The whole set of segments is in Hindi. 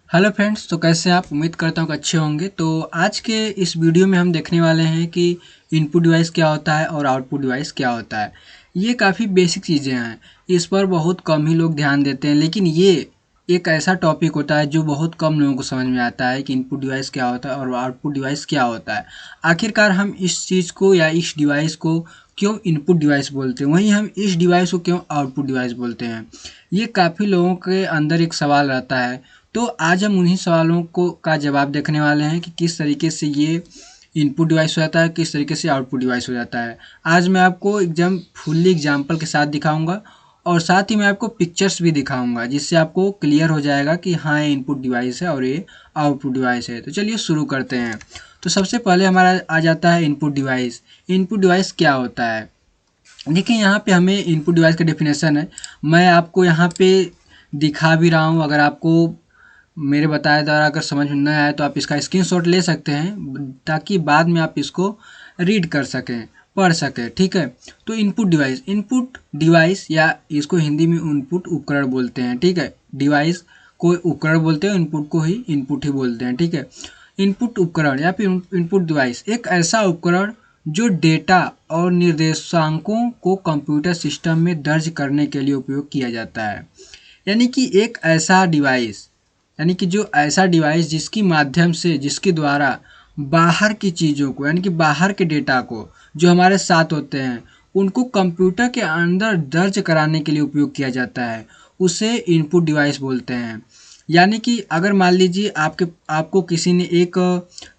हेलो फ्रेंड्स, तो कैसे हैं आप। उम्मीद करता हूँ कि अच्छे होंगे। तो आज के इस वीडियो में हम देखने वाले हैं कि इनपुट डिवाइस क्या होता है और आउटपुट डिवाइस क्या होता है। ये काफ़ी बेसिक चीज़ें हैं, इस पर बहुत कम ही लोग ध्यान देते हैं, लेकिन ये एक ऐसा टॉपिक होता है जो बहुत कम लोगों को समझ में आता है कि इनपुट डिवाइस क्या होता है और आउटपुट डिवाइस क्या होता है। आखिरकार हम इस चीज़ को या इस डिवाइस को क्यों इनपुट डिवाइस बोलते हैं, वहीं हम इस डिवाइस को क्यों आउटपुट डिवाइस बोलते हैं। ये काफ़ी लोगों के अंदर एक सवाल रहता है। तो आज हम उन्हीं सवालों को का जवाब देखने वाले हैं कि किस तरीके से ये इनपुट डिवाइस हो जाता है, किस तरीके से आउटपुट डिवाइस हो जाता है। आज मैं आपको एकदम फुल्ली एग्जांपल के साथ दिखाऊंगा और साथ ही मैं आपको पिक्चर्स भी दिखाऊंगा, जिससे आपको क्लियर हो जाएगा कि हाँ, ये इनपुट डिवाइस है और ये आउटपुट डिवाइस है। तो चलिए शुरू करते हैं। तो सबसे पहले हमारा आ जाता है इनपुट डिवाइस। इनपुट डिवाइस क्या होता है। देखिए, यहाँ पे हमें इनपुट डिवाइस का डेफिनेशन है। मैं आपको यहाँ पे दिखा भी रहा हूँ। अगर आपको मेरे बताए द्वारा अगर समझ में न आए तो आप इसका स्क्रीनशॉट ले सकते हैं, ताकि बाद में आप इसको रीड कर सकें, पढ़ सकें। ठीक है। तो इनपुट डिवाइस या इसको हिंदी में इनपुट उपकरण बोलते हैं। ठीक है। डिवाइस को उपकरण बोलते हैं, इनपुट को ही इनपुट ही बोलते हैं। ठीक है। इनपुट उपकरण या फिर इनपुट डिवाइस एक ऐसा उपकरण जो डेटा और निर्देशांकों को कंप्यूटर सिस्टम में दर्ज करने के लिए उपयोग किया जाता है। यानी कि एक ऐसा डिवाइस यानी कि जो ऐसा डिवाइस जिसकी माध्यम से जिसके द्वारा बाहर की चीज़ों को, यानी कि बाहर के डेटा को जो हमारे साथ होते हैं, उनको कंप्यूटर के अंदर दर्ज कराने के लिए उपयोग किया जाता है, उसे इनपुट डिवाइस बोलते हैं। यानी कि अगर मान लीजिए आपको किसी ने एक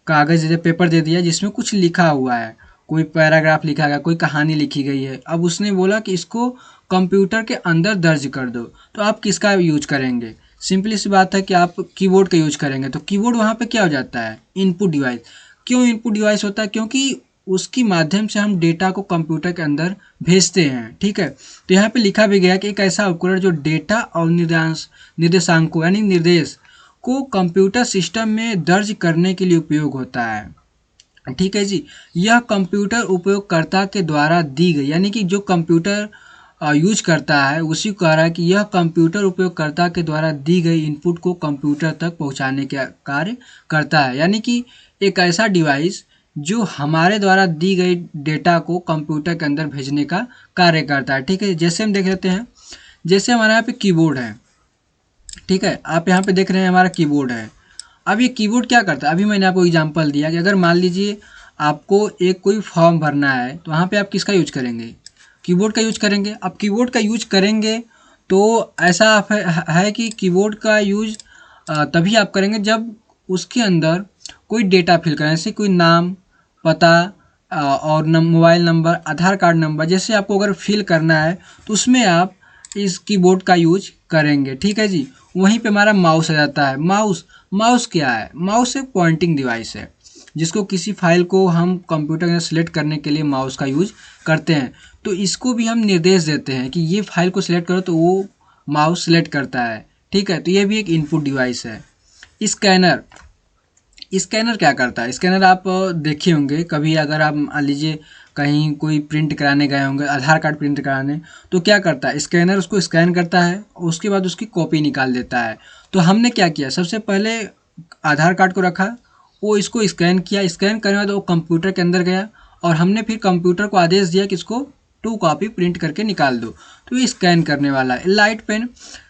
कागज़ पेपर दे दिया जिसमें कुछ लिखा हुआ है, कोई पैराग्राफ लिखा गया, कोई कहानी लिखी गई है। अब उसने बोला कि इसको कंप्यूटर के अंदर दर्ज कर दो, तो आप किसका यूज करेंगे। सिंपली सी बात है कि आप कीबोर्ड का यूज करेंगे। तो कीबोर्ड वहाँ पे क्या हो जाता है, इनपुट डिवाइस। क्यों इनपुट डिवाइस होता है, क्योंकि उसकी माध्यम से हम डेटा को कंप्यूटर के अंदर भेजते हैं। ठीक है। तो यहाँ पे लिखा भी गया कि एक ऐसा उपकरण जो डेटा और निर्देशांकों यानी निर्देश को कंप्यूटर सिस्टम में दर्ज करने के लिए उपयोग होता है। ठीक है जी। यह कंप्यूटर उपयोगकर्ता के द्वारा दी गई, यानी कि जो कंप्यूटर यूज करता है उसी को कह रहा है कि यह कंप्यूटर उपयोगकर्ता के द्वारा दी गई इनपुट को कंप्यूटर तक पहुंचाने का कार्य करता है। यानी कि एक ऐसा डिवाइस जो हमारे द्वारा दी गई डेटा को कंप्यूटर के अंदर भेजने का कार्य करता है। ठीक है। जैसे हम देख लेते हैं, जैसे हमारे यहाँ पे कीबोर्ड है। ठीक है। आप यहाँ पे देख रहे हैं हमारा कीबोर्ड है। अब ये कीबोर्ड क्या करता है, अभी मैंने आपको एग्जांपल दिया कि अगर मान लीजिए आपको एक कोई फॉर्म भरना है, तो वहाँ पे आप किसका यूज करेंगे, कीबोर्ड का यूज करेंगे। अब कीबोर्ड का यूज करेंगे तो ऐसा है कि कीबोर्ड का यूज तभी आप करेंगे जब उसके अंदर कोई डेटा फिल करें, जैसे कोई नाम, पता और मोबाइल नंबर, आधार कार्ड नंबर, जैसे आपको अगर फिल करना है तो उसमें आप इस कीबोर्ड का यूज करेंगे। ठीक है जी। वहीं पे हमारा माउस आ जाता है। माउस क्या है, माउस एक पॉइंटिंग डिवाइस है, जिसको किसी फाइल को हम कंप्यूटर में सेलेक्ट करने के लिए माउस का यूज करते हैं। तो इसको भी हम निर्देश देते हैं कि ये फाइल को सिलेक्ट करो, तो वो माउस सेलेक्ट करता है। ठीक है। तो ये भी एक इनपुट डिवाइस है। स्कैनर स्कैनर क्या करता है, स्कैनर आप देखे होंगे कभी, अगर आप मान लीजिए कहीं कोई प्रिंट कराने गए होंगे, आधार कार्ड प्रिंट कराने, तो क्या करता है स्कैनर, उसको स्कैन करता है, उसके बाद उसकी कॉपी निकाल देता है। तो हमने क्या किया, सबसे पहले आधार कार्ड को रखा, वो इसको स्कैन किया, स्कैन करने के बाद वो कंप्यूटर के अंदर गया और हमने फिर कंप्यूटर को आदेश दिया कि इसको 2 कॉपी प्रिंट करके निकाल दो। तो ये स्कैन करने वाला है। लाइट पेन,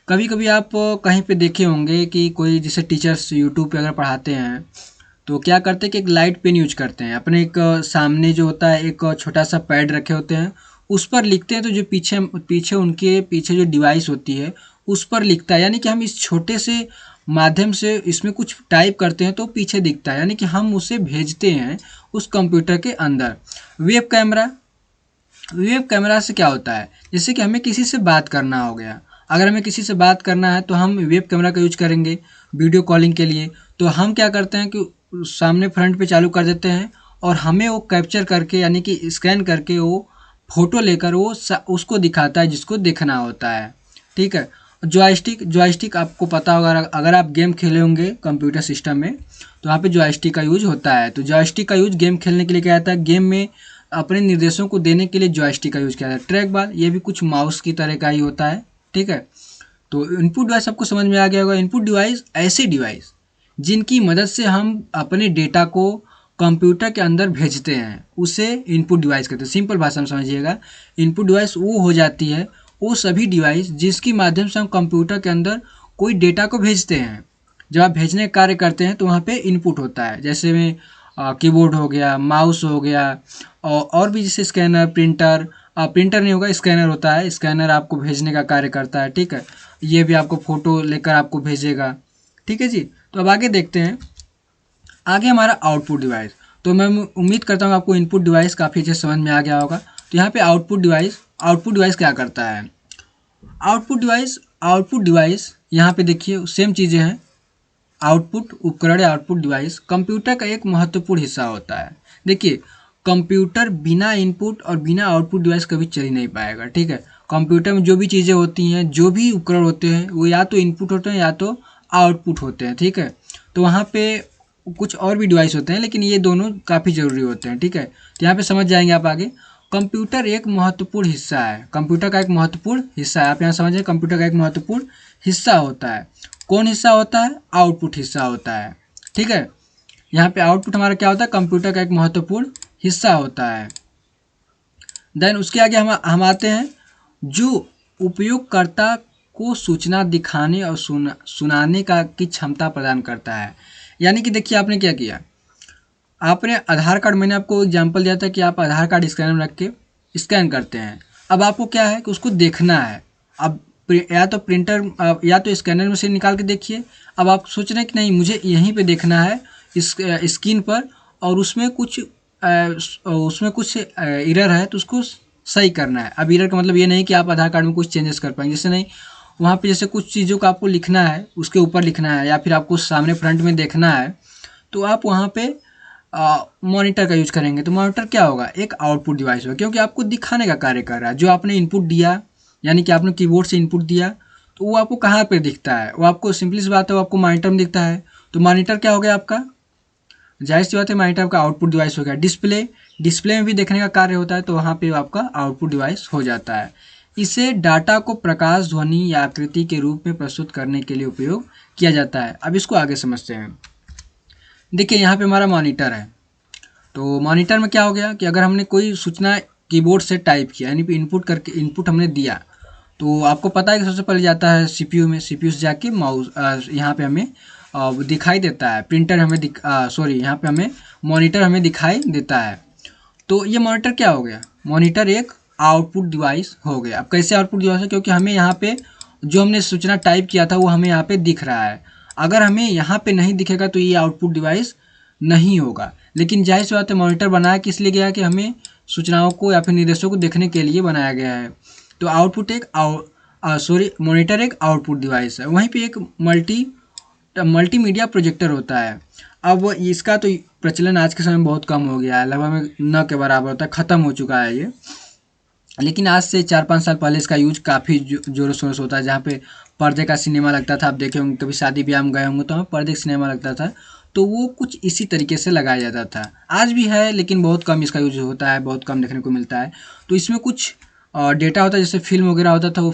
कभी कभी आप कहीं पे देखे होंगे कि कोई जैसे टीचर्स यूट्यूब पे अगर पढ़ाते हैं तो क्या करते हैं कि एक लाइट पेन यूज करते हैं। अपने एक सामने जो होता है एक छोटा सा पैड रखे होते हैं, उस पर लिखते हैं। तो जो पीछे पीछे उनके पीछे जो डिवाइस होती है उस पर लिखता है। यानी कि हम इस छोटे से माध्यम से इसमें कुछ टाइप करते हैं तो पीछे दिखता है, यानी कि हम उसे भेजते हैं उस कंप्यूटर के अंदर। वेब कैमरा, वेब कैमरा से क्या होता है, जैसे कि हमें किसी से बात करना हो गया, अगर हमें किसी से बात करना है तो हम वेब कैमरा का यूज करेंगे वीडियो कॉलिंग के लिए। तो हम क्या करते हैं कि सामने फ्रंट पे चालू कर देते हैं और हमें वो कैप्चर करके, यानी कि स्कैन करके वो फोटो लेकर वो उसको दिखाता है जिसको देखना होता है। ठीक है। जॉयस्टिक आपको पता होगा, अगर आप गेम खेले होंगे कंप्यूटर सिस्टम में तो वहाँ पे जॉयस्टिक का यूज होता है। तो जॉयस्टिक का यूज गेम खेलने के लिए किया जाता है, गेम में अपने निर्देशों को देने के लिए जॉयस्टिक का यूज किया जाता है। ट्रैक बार, ये भी कुछ माउस की तरह का ही होता है। ठीक है। तो इनपुट डिवाइस आपको समझ में आ गया होगा। इनपुट डिवाइस ऐसे डिवाइस जिनकी मदद से हम अपने डेटा को कंप्यूटर के अंदर भेजते हैं, उसे इनपुट डिवाइस कहते हैं। सिंपल भाषा में समझिएगा, इनपुट डिवाइस वो हो जाती है वो सभी डिवाइस जिसकी माध्यम से हम कंप्यूटर के अंदर कोई डेटा को भेजते हैं। जब आप भेजने का कार्य करते हैं तो वहाँ पे इनपुट होता है, जैसे में कीबोर्ड हो गया, माउस हो गया, और भी जैसे स्कैनर, प्रिंटर, प्रिंटर नहीं होगा, स्कैनर होता है। स्कैनर आपको भेजने का कार्य करता है, ठीक है। ये भी आपको फ़ोटो लेकर आपको भेजेगा, ठीक है जी। तो अब आगे देखते हैं, आगे हमारा आउटपुट डिवाइस। तो मैं उम्मीद करता हूँ आपको इनपुट डिवाइस काफ़ी अच्छे समझ में आ गया होगा। तो यहाँ पे आउटपुट डिवाइस क्या करता है? आउटपुट डिवाइस यहाँ पे देखिए सेम चीज़ें हैं। आउटपुट उपकरण या आउटपुट डिवाइस कंप्यूटर का एक महत्वपूर्ण हिस्सा होता है। देखिए, कंप्यूटर बिना इनपुट और बिना आउटपुट डिवाइस कभी चल ही नहीं पाएगा, ठीक है। कंप्यूटर में जो भी चीज़ें होती हैं, जो भी उपकरण होते हैं, वो या तो इनपुट होते हैं या तो आउटपुट होते हैं, ठीक है। तो वहाँ पे कुछ और भी डिवाइस होते हैं, लेकिन ये दोनों काफ़ी ज़रूरी होते हैं, ठीक है। तो यहाँ पे समझ जाएंगे आप आगे। कंप्यूटर एक महत्वपूर्ण हिस्सा है, कंप्यूटर का एक महत्वपूर्ण हिस्सा है। आप यहाँ समझिए, कंप्यूटर का एक महत्वपूर्ण हिस्सा होता है। कौन हिस्सा होता है? आउटपुट हिस्सा होता है, ठीक है। यहाँ पे आउटपुट हमारा क्या होता है? कंप्यूटर का एक महत्वपूर्ण हिस्सा होता है। देन उसके आगे हम आते हैं, जो उपयोगकर्ता को सूचना दिखाने और सुनाने की क्षमता प्रदान करता है। यानी कि देखिए, आपने क्या किया, आपने आधार कार्ड, मैंने आपको एग्जांपल दिया था कि आप आधार कार्ड स्कैनर में रख के स्कैन करते हैं। अब आपको क्या है कि उसको देखना है। अब या तो प्रिंटर या तो स्कैनर में से निकाल के देखिए। अब आप सोच रहे हैं कि नहीं, मुझे यहीं पे देखना है इस स्क्रीन पर, और उसमें कुछ एरर है तो उसको सही करना है। अब एरर का मतलब ये नहीं कि आप आधार कार्ड में कुछ चेंजेस कर पाएंगे, जैसे नहीं, वहाँ पे जैसे कुछ चीज़ों को आपको लिखना है, उसके ऊपर लिखना है, या फिर आपको सामने फ्रंट में देखना है, तो आप वहाँ पे मॉनिटर का यूज करेंगे। तो मॉनिटर क्या होगा? एक आउटपुट डिवाइस होगा, क्योंकि आपको दिखाने का कार्य कर रहा है। जो आपने इनपुट दिया, यानी कि आपने कीबोर्ड से इनपुट दिया, तो वो आपको कहाँ पे दिखता है? वो आपको सिंपली सी बात है, वो आपको मॉनिटर में दिखता है। तो मॉनिटर क्या हो गया आपका? जाहिर सी बात है, मॉनिटर का आउटपुट डिवाइस हो गया। डिस्प्ले में भी देखने का कार्य होता है, तो वहाँ पे आपका आउटपुट डिवाइस हो जाता है। इसे डाटा को प्रकाश, ध्वनि या आकृति के रूप में प्रस्तुत करने के लिए उपयोग किया जाता है। अब इसको आगे समझते हैं। देखिए, यहाँ पे हमारा मॉनिटर है। तो मॉनिटर में क्या हो गया कि अगर हमने कोई सूचना कीबोर्ड से टाइप किया, यानी इनपुट हमने दिया, तो आपको पता है कि सबसे पहले जाता है सीपीयू में। सीपीयू से जाके माउस यहाँ पे हमें दिखाई देता है। प्रिंटर हमें यहाँ पे हमें मॉनिटर हमें दिखाई देता है। तो ये मॉनिटर क्या हो गया? मॉनिटर एक आउटपुट डिवाइस हो गया। अब कैसे आउटपुट डिवाइस है? क्योंकि हमें यहाँ पे जो हमने सूचना टाइप किया था वो हमें यहाँ पे दिख रहा है। अगर हमें यहाँ पे नहीं दिखेगा तो ये आउटपुट डिवाइस नहीं होगा। लेकिन जाहिर सी बात है, मॉनिटर बनाया किस लिए गया? कि हमें सूचनाओं को या फिर निर्देशों को देखने के लिए बनाया गया है। तो मॉनिटर एक आउटपुट डिवाइस है। वहीं पे एक मल्टीमीडिया प्रोजेक्टर होता है। अब इसका तो प्रचलन आज के समय में बहुत कम हो गया है, लगभग न के बराबर होता है, ख़त्म हो चुका है ये। लेकिन आज से 4-5 साल पहले इसका यूज काफ़ी जोरों शोरों से होता है। जहाँ पे पर्दे का सिनेमा लगता था, आप देखे होंगे, कभी शादी ब्याह में गए होंगे तो वहाँ पर्दे का सिनेमा लगता था, तो वो कुछ इसी तरीके से लगाया जाता था। आज भी है, लेकिन बहुत कम इसका यूज होता है, बहुत कम देखने को मिलता है। तो इसमें कुछ डेटा होता है, जैसे फिल्म वगैरह होता था, वो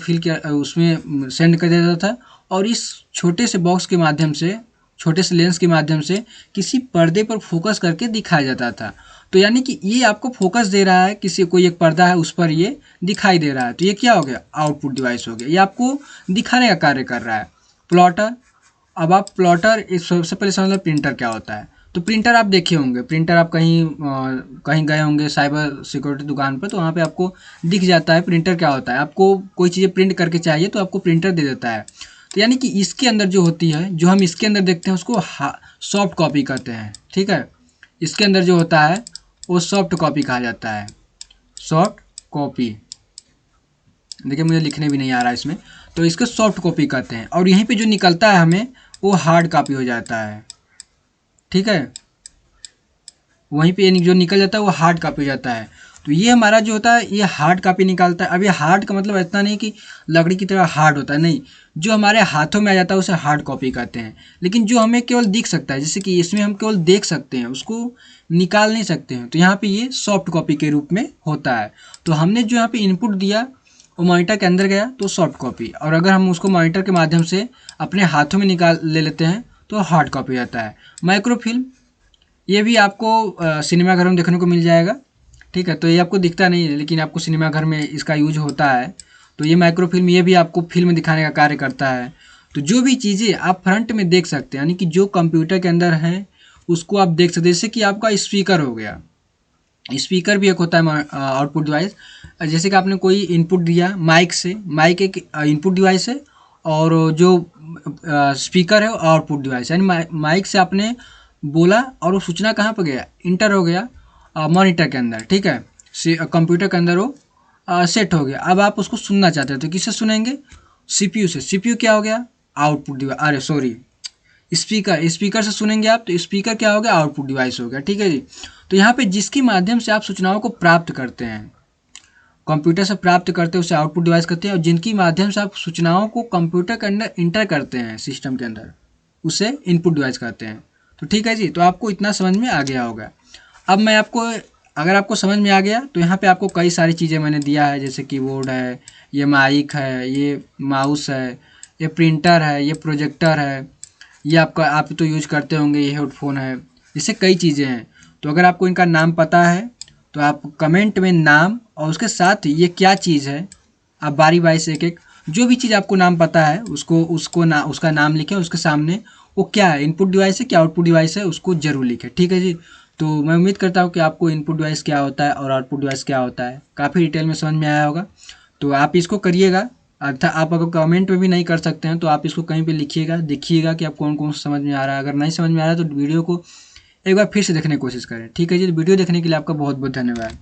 उसमें सेंड कर देता था, और इस छोटे से बॉक्स के माध्यम से, छोटे से लेंस के माध्यम से किसी पर्दे पर फोकस करके दिखाया जाता था। तो यानी कि ये आपको फोकस दे रहा है, कोई एक पर्दा है उस पर ये दिखाई दे रहा है, तो ये क्या हो गया? आउटपुट डिवाइस हो गया। ये आपको दिखाने का कार्य कर रहा है। प्लॉटर, अब आप प्लॉटर, सबसे पहले समझ लो प्रिंटर क्या होता है। तो प्रिंटर आप देखे होंगे, प्रिंटर आप कहीं गए होंगे साइबर सिक्योरिटी दुकान पर, तो वहाँ पे आपको दिख जाता है प्रिंटर क्या होता है। आपको कोई चीज़ें प्रिंट करके चाहिए तो आपको प्रिंटर दे देता है। तो यानी कि इसके अंदर जो होती है, जो हम इसके अंदर देखते हैं, उसको सॉफ्ट कॉपी कहते हैं, ठीक है। इसके अंदर जो होता है वो सॉफ्ट कॉपी कहा जाता है। सॉफ्ट कॉपी, देखिए मुझे लिखने भी नहीं आ रहा है इसमें, तो इसको सॉफ्ट कॉपी कहते हैं। और यहीं पे जो निकलता है हमें, वो हार्ड कॉपी हो जाता है, ठीक है। वहीं पे जो निकल जाता है वो हार्ड कॉपी हो जाता है। तो ये हमारा जो होता है, ये हार्ड कॉपी निकालता है। अब ये हार्ड का मतलब इतना नहीं कि लकड़ी की तरह हार्ड होता है, नहीं, जो हमारे हाथों में आ जाता है उसे हार्ड कॉपी कहते हैं। लेकिन जो हमें केवल दिख सकता है, जैसे कि इसमें हम केवल देख सकते हैं, उसको निकाल नहीं सकते हैं, तो यहाँ पे ये सॉफ्ट कॉपी के रूप में होता है। तो हमने जो यहाँ पे इनपुट दिया वो मॉनिटर के अंदर गया तो सॉफ्ट कॉपी, और अगर हम उसको मॉनिटर के माध्यम से अपने हाथों में निकाल ले लेते हैं तो हार्ड कॉपी आता है। माइक्रोफिल्म, ये भी आपको सिनेमाघर में देखने को मिल जाएगा, ठीक है। तो ये आपको दिखता नहीं है लेकिन आपको सिनेमाघर में इसका यूज होता है। तो ये माइक्रोफिल्म, ये भी आपको फिल्म दिखाने का कार्य करता है। तो जो भी चीज़ें आप फ्रंट में देख सकते हैं, यानी कि जो कंप्यूटर के अंदर है उसको आप देख सकते हैं। जैसे कि आपका स्पीकर हो गया, स्पीकर भी एक होता है आउटपुट डिवाइस। जैसे कि आपने कोई इनपुट दिया माइक से, माइक एक इनपुट डिवाइस है और जो स्पीकर है वो आउटपुट डिवाइस, यानी माइक से आपने बोला और वो सूचना कहाँ पर गया, इंटर हो गया मॉनिटर के अंदर, ठीक है, कंप्यूटर के अंदर वो सेट हो गया। अब आप उसको सुनना चाहते हैं तो किससे सुनेंगे, सीपीयू से। सीपीयू क्या हो गया, आउटपुट डिवाइस, अरे सॉरी स्पीकर, स्पीकर से सुनेंगे आप तो स्पीकर क्या हो गया, आउटपुट डिवाइस हो गया, ठीक है जी। तो यहाँ पे जिसके माध्यम से आप सूचनाओं को प्राप्त करते हैं, कंप्यूटर से प्राप्त करते हैं उसे आउटपुट डिवाइस कहते हैं, और जिनकी माध्यम से आप सूचनाओं को कंप्यूटर के अंदर इंटर करते हैं सिस्टम के अंदर, उसे इनपुट डिवाइस कहते हैं। तो ठीक है जी, तो आपको इतना समझ में आ गया होगा। अब मैं आपको, अगर आपको समझ में आ गया तो यहाँ पे आपको कई सारी चीज़ें मैंने दिया है, जैसे कीबोर्ड है, ये माइक है, ये माउस है, ये प्रिंटर है, ये प्रोजेक्टर है, ये आपका आप तो यूज करते होंगे, ये हेडफोन है, जैसे कई चीज़ें हैं। तो अगर आपको इनका नाम पता है तो आप कमेंट में नाम और उसके साथ ये क्या चीज़ है, आप बारी बारी से एक एक जो भी चीज़ आपको नाम पता है उसका नाम लिखें, उसके सामने वो क्या है, इनपुट डिवाइस है क्या आउटपुट डिवाइस है, उसको जरूर लिखें, ठीक है जी। तो मैं उम्मीद करता हूँ कि आपको इनपुट डिवाइस क्या होता है और आउटपुट डिवाइस क्या होता है काफ़ी डिटेल में समझ में आया होगा। तो आप इसको करिएगा, अर्थात आप अगर कमेंट में भी नहीं कर सकते हैं तो आप इसको कहीं पे लिखिएगा, देखिएगा कि आप कौन कौन समझ में आ रहा है। अगर नहीं समझ में आ रहा है तो वीडियो को एक बार फिर से देखने की कोशिश करें, ठीक है जी। तो वीडियो देखने के लिए आपका बहुत बहुत धन्यवाद।